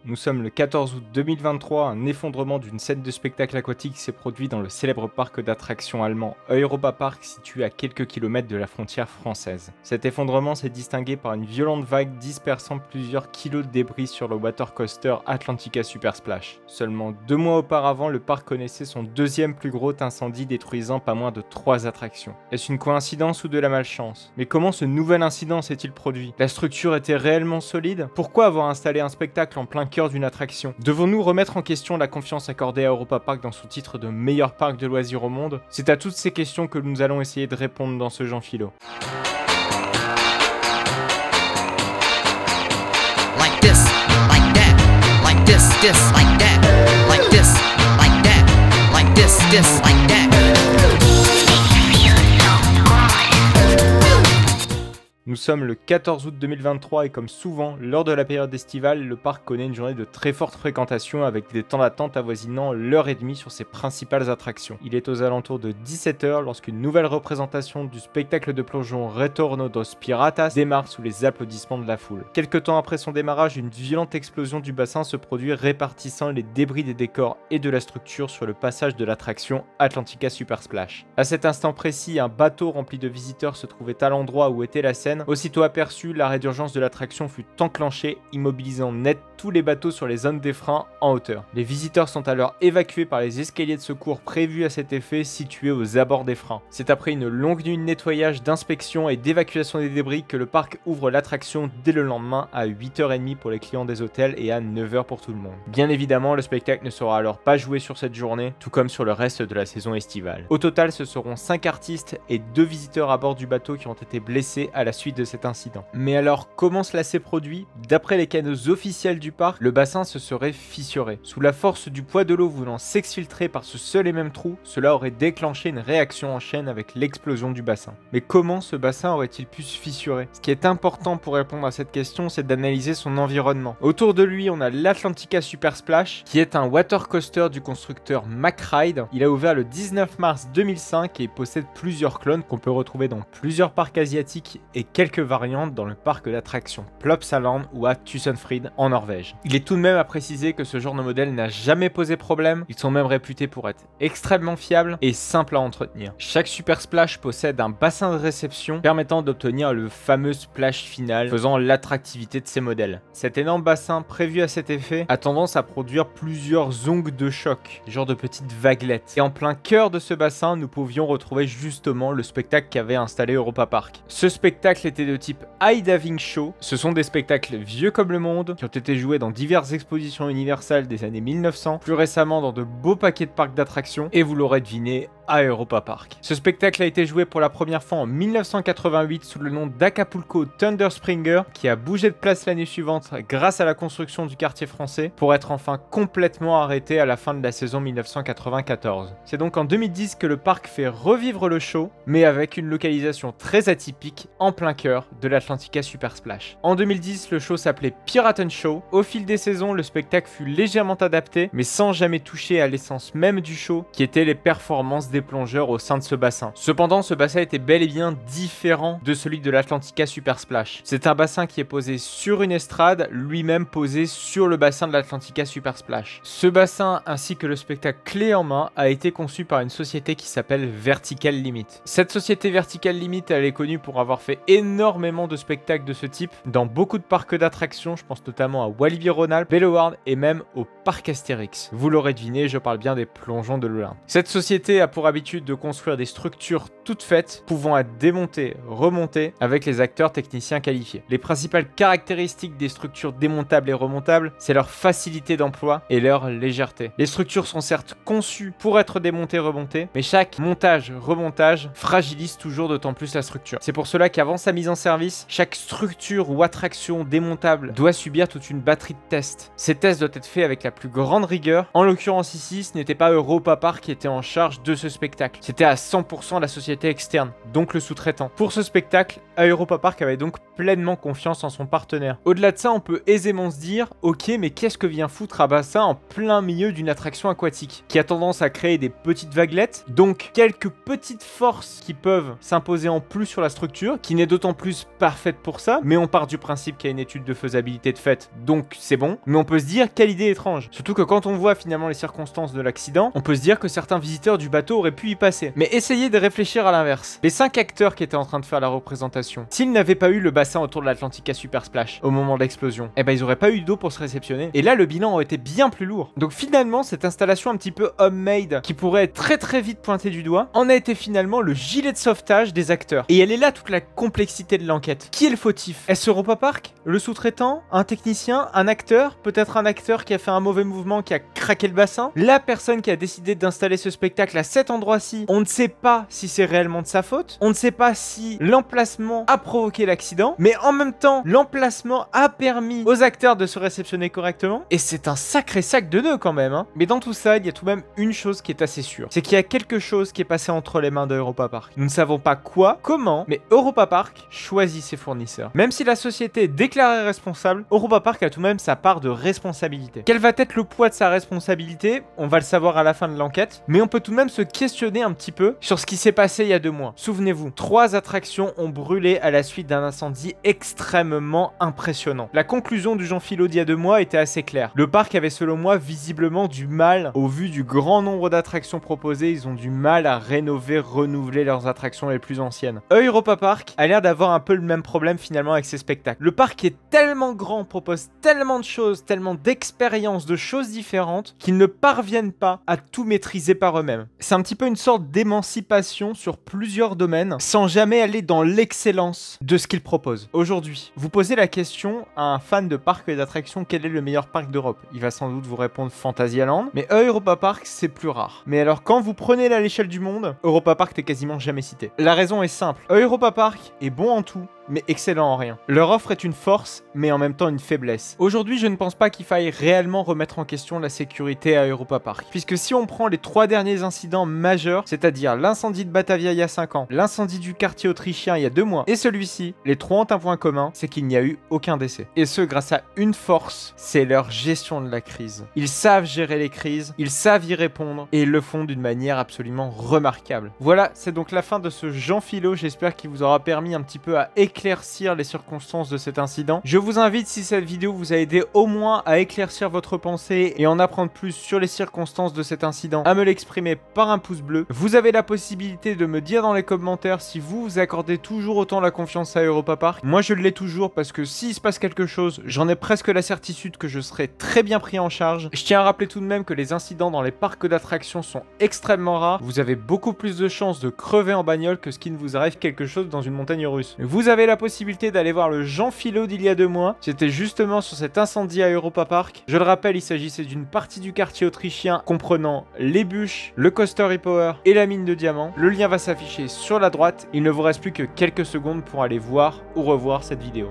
Nous sommes le 14 août 2023, un effondrement d'une scène de spectacle aquatique s'est produit dans le célèbre parc d'attractions allemand Europa Park situé à quelques kilomètres de la frontière française. Cet effondrement s'est distingué par une violente vague dispersant plusieurs kilos de débris sur le water coaster Atlantica Super Splash. Seulement 2 mois auparavant, le parc connaissait son deuxième plus gros incendie détruisant pas moins de 3 attractions. Est-ce une coïncidence ou de la malchance? Mais comment ce nouvel incident s'est-il produit? La structure était réellement solide? Pourquoi avoir installé un spectacle en plein cœur d'une attraction? Devons-nous remettre en question la confiance accordée à Europa Park dans son titre de meilleur parc de loisirs au monde? C'est à toutes ces questions que nous allons essayer de répondre dans ce Jean Philo. Like this, like that, like this, like that, like this, like that, like this, like that. Nous sommes le 14 août 2023 et comme souvent, lors de la période estivale, le parc connaît une journée de très forte fréquentation avec des temps d'attente avoisinant l'heure et demie sur ses principales attractions. Il est aux alentours de 17h lorsqu'une nouvelle représentation du spectacle de plongeon Retorno dos Piratas démarre sous les applaudissements de la foule. Quelque temps après son démarrage, une violente explosion du bassin se produit répartissant les débris des décors et de la structure sur le passage de l'attraction Atlantica Super Splash. À cet instant précis, un bateau rempli de visiteurs se trouvait à l'endroit où était la scène. Aussitôt aperçu, l'arrêt d'urgence de l'attraction fut enclenché, immobilisant net tous les bateaux sur les zones des freins en hauteur. Les visiteurs sont alors évacués par les escaliers de secours prévus à cet effet situés aux abords des freins. C'est après une longue nuit de nettoyage, d'inspection et d'évacuation des débris que le parc ouvre l'attraction dès le lendemain à 8h30 pour les clients des hôtels et à 9h pour tout le monde. Bien évidemment, le spectacle ne sera alors pas joué sur cette journée, tout comme sur le reste de la saison estivale. Au total, ce seront 5 artistes et 2 visiteurs à bord du bateau qui ont été blessés à la suite de cet incident. Mais alors, comment cela s'est produit? D'après les canaux officiels du parc, le bassin se serait fissuré. Sous la force du poids de l'eau voulant s'exfiltrer par ce seul et même trou, cela aurait déclenché une réaction en chaîne avec l'explosion du bassin. Mais comment ce bassin aurait-il pu se fissurer? Ce qui est important pour répondre à cette question, c'est d'analyser son environnement. Autour de lui, on a l'Atlantica Super Splash, qui est un water coaster du constructeur McRide. Il a ouvert le 19 mars 2005 et possède plusieurs clones qu'on peut retrouver dans plusieurs parcs asiatiques et quelques variantes dans le parc d'attractions Plopsaland ou à Tusenfryd en Norvège. Il est tout de même à préciser que ce genre de modèle n'a jamais posé problème, ils sont même réputés pour être extrêmement fiables et simples à entretenir. Chaque Super Splash possède un bassin de réception permettant d'obtenir le fameux splash final, faisant l'attractivité de ces modèles. Cet énorme bassin prévu à cet effet a tendance à produire plusieurs ongues de choc, genre de petites vaguelettes. Et en plein cœur de ce bassin, nous pouvions retrouver justement le spectacle qu'avait installé Europa Park. Ce spectacle était de type High Diving Show. Ce sont des spectacles vieux comme le monde qui ont été joués dans diverses expositions universelles des années 1900, plus récemment dans de beaux paquets de parcs d'attractions et vous l'aurez deviné, à Europa Park. Ce spectacle a été joué pour la première fois en 1988 sous le nom d'Acapulco Thunder Springer qui a bougé de place l'année suivante grâce à la construction du quartier français pour être enfin complètement arrêté à la fin de la saison 1994. C'est donc en 2010 que le parc fait revivre le show mais avec une localisation très atypique en plein cœur de l'Atlantica Super Splash. En 2010, le show s'appelait Piraten Show. Au fil des saisons, le spectacle fut légèrement adapté mais sans jamais toucher à l'essence même du show qui était les performances des plongeurs au sein de ce bassin. Cependant, ce bassin était bel et bien différent de celui de l'Atlantica Super Splash. C'est un bassin qui est posé sur une estrade, lui-même posé sur le bassin de l'Atlantica Super Splash. Ce bassin, ainsi que le spectacle clé en main, a été conçu par une société qui s'appelle Vertical Limit. Cette société Vertical Limit, elle est connue pour avoir fait énormément de spectacles de ce type dans beaucoup de parcs d'attractions, je pense notamment à Walibi Rhône-Alpes, Bellewaerde et même au parc Astérix. Vous l'aurez deviné, je parle bien des plongeons de l'Olympe. Cette société a pour habitude de construire des structures toutes faites, pouvant être démontées, remontées avec les acteurs techniciens qualifiés. Les principales caractéristiques des structures démontables et remontables, c'est leur facilité d'emploi et leur légèreté. Les structures sont certes conçues pour être démontées, remontées, mais chaque montage, remontage fragilise toujours d'autant plus la structure. C'est pour cela qu'avant sa mise en service, chaque structure ou attraction démontable doit subir toute une batterie de tests. Ces tests doivent être faits avec la plus grande rigueur. En l'occurrence ici, ce n'était pas Europa Park qui était en charge de ce spectacle. C'était à 100% la société externe, donc le sous-traitant. Pour ce spectacle, Europa Park avait donc pleinement confiance en son partenaire. Au-delà de ça, on peut aisément se dire, ok, mais qu'est-ce que vient foutre Abassa en plein milieu d'une attraction aquatique, qui a tendance à créer des petites vaguelettes, donc quelques petites forces qui peuvent s'imposer en plus sur la structure, qui n'est d'autant plus parfaite pour ça, mais on part du principe qu'il y a une étude de faisabilité de fait, donc c'est bon, mais on peut se dire, quelle idée étrange. Surtout que quand on voit finalement les circonstances de l'accident, on peut se dire que certains visiteurs du bateau auraient pu y passer. Mais essayez de réfléchir à l'inverse. Les 5 acteurs qui étaient en train de faire la représentation, s'ils n'avaient pas eu le bassin autour de l'Atlantica Super Splash au moment de l'explosion, eh ben ils auraient pas eu d'eau pour se réceptionner. Et là, le bilan aurait été bien plus lourd. Donc finalement, cette installation un petit peu homemade, qui pourrait être très vite pointée du doigt, en a été finalement le gilet de sauvetage des acteurs. Et elle est là toute la complexité de l'enquête. Qui est le fautif? Est-ce Europa Park? Le sous-traitant? Un technicien? Un acteur? Peut-être un acteur qui a fait un mauvais mouvement, qui a craqué le bassin? La personne qui a décidé d'installer ce spectacle à cet endroit-ci, on ne sait pas si c'est réellement de sa faute. On ne sait pas si l'emplacement a provoqué l'accident, mais en même temps, l'emplacement a permis aux acteurs de se réceptionner correctement. Et c'est un sacré sac de nœuds quand même, hein. Mais dans tout ça, il y a tout de même une chose qui est assez sûre. C'est qu'il y a quelque chose qui est passé entre les mains de Europa Park. Nous ne savons pas quoi, comment, mais Europa Park choisit ses fournisseurs. Même si la société est déclarée responsable, Europa Park a tout de même sa part de responsabilité. Quel va être le poids de sa responsabilité? On va le savoir à la fin de l'enquête, mais on peut tout de même se questionner un petit peu sur ce qui s'est passé il y a 2 mois. Souvenez-vous, 3 attractions ont brûlé à la suite d'un incendie extrêmement impressionnant. La conclusion du Jean Philo d'il y a 2 mois était assez claire. Le parc avait selon moi visiblement du mal, au vu du grand nombre d'attractions proposées, ils ont du mal à rénover, renouveler leurs attractions les plus anciennes. Europa Park a l'air d'avoir un peu le même problème finalement avec ses spectacles. Le parc est tellement grand, propose tellement de choses, tellement d'expériences, de choses différentes, qu'ils ne parviennent pas à tout maîtriser par eux-mêmes. C'est un petit peu une sorte d'émancipation sur plusieurs domaines, sans jamais aller dans l'excellence de ce qu'ils proposent. Aujourd'hui, vous posez la question à un fan de parcs et d'attractions, quel est le meilleur parc d'Europe? Il va sans doute vous répondre Fantasyland, mais Europa Park, c'est plus rare. Mais alors, quand vous prenez à l'échelle du monde, Europa Park n'est quasiment jamais cité. La raison est simple. Europa Park est bon en tout, mais excellent en rien. Leur offre est une force, mais en même temps une faiblesse. Aujourd'hui, je ne pense pas qu'il faille réellement remettre en question la sécurité à Europa Park, puisque si on prend les 3 derniers incidents majeurs, c'est-à-dire l'incendie de Batavia il y a 5 ans, l'incendie du quartier autrichien il y a 2 mois, et celui-ci, les 3 ont un point commun, c'est qu'il n'y a eu aucun décès. Et ce, grâce à une force, c'est leur gestion de la crise. Ils savent gérer les crises, ils savent y répondre, et ils le font d'une manière absolument remarquable. Voilà, c'est donc la fin de ce Jean Philo, j'espère qu'il vous aura permis un petit peu à éclaircir les circonstances de cet incident. Je vous invite, si cette vidéo vous a aidé au moins à éclaircir votre pensée et en apprendre plus sur les circonstances de cet incident, à me l'exprimer par un pouce bleu. Vous avez la possibilité de me dire dans les commentaires si vous accordez toujours autant la confiance à Europa Park. Moi, je l'ai toujours parce que s'il se passe quelque chose, j'en ai presque la certitude que je serai très bien pris en charge. Je tiens à rappeler tout de même que les incidents dans les parcs d'attractions sont extrêmement rares. Vous avez beaucoup plus de chances de crever en bagnole que ce qu'il ne vous arrive quelque chose dans une montagne russe. Vous avez la possibilité d'aller voir le Jean Philo d'il y a 2 mois. C'était justement sur cet incendie à Europa Park. Je le rappelle, il s'agissait d'une partie du quartier autrichien comprenant les bûches, le coaster Repower et la mine de diamants. Le lien va s'afficher sur la droite. Il ne vous reste plus que quelques secondes pour aller voir ou revoir cette vidéo.